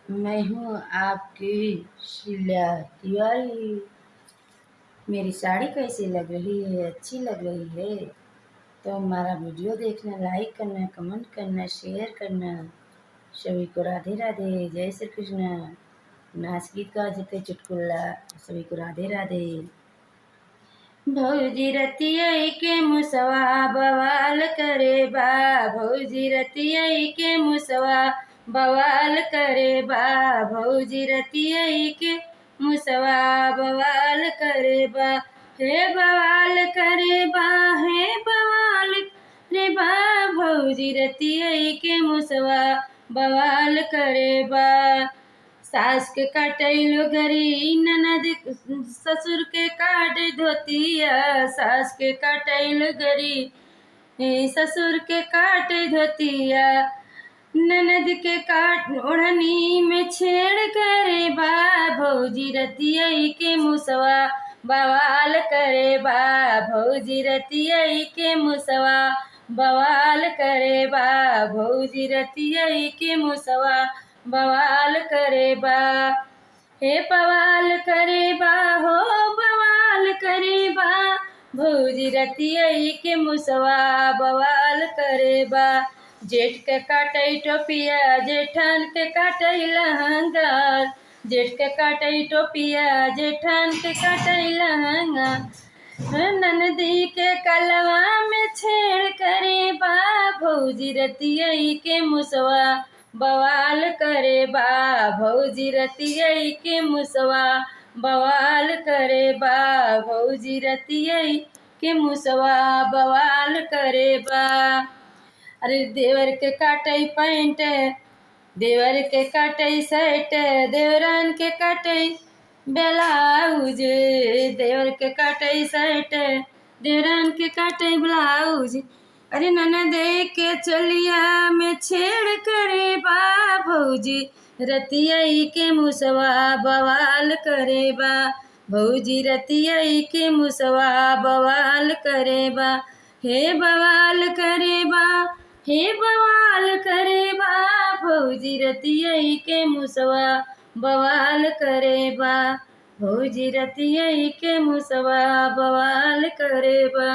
मैं हूँ आपकी शीला तिवारी। मेरी साड़ी कैसी लग रही है? अच्छी लग रही है तो हमारा वीडियो देखना, लाइक करना, कमेंट करना, शेयर करना। सभी को राधे राधे, जय श्री कृष्ण। नाच गीत का जिते चुटकुला, सभी को राधे राधे। भौजी रतिया के मुसवा बवाल करे बा, भौजी रतिया के मुसवा बवाल करे बा, भौजी रतिया के मुसवा बवाल करे बा, हे बवाल करे बा, हे बवाल रे बा, भौजी रतिया के मुसवा बवाल करे बा। सास के काटैलो गरी ननद ससुर के काट धोतिया, सास के काटैलो गरी ससुर के काट धोतिया, ननद के काट ओढ़नी में छेड़ करे बा, भौजी रतिया के मुसवा बवाल करे बा, भौजी रतिया के मुसवा बवाल करे बा, भौजी रतिया के मुसवा बवाल करे बा, हे बवाल करे बा, हो बवाल करे बा, भौजी रतिया के मुसवा बवाल करे बा। जेठ के काटै टोपिया, जेठान के काटै लहंगा, जेठ के काटै टोपिया, जेठान के काटै लहंगा, ननदी के कलवा में छेड़ करे बा, भौजी रतिया के मुसवा बवाल करे बा, भौजी रतिया के मुसवा बवाल करे बा, भौजी रतिया के मुसवा बवाल करे बा। अरे देवर के काटै पैंट, देवर के काटै शर्ट, देवरान के काटै ब्लाउज, देवर के काटै शर्ट, देवरान के काटै ब्लाउज, अरे ननद के चलिया में छेड़ करे बा, भौजी रतिया के मुसवा बवाल करे बा, भौजी रतिया के मुसवा बवाल करे बा, हे बवाल करे बा, हे बवाल करे बा, भौजी रतिया के मुसवा बवाल करे बा, भौजी रतिया के मुसवा बवाल करे बा।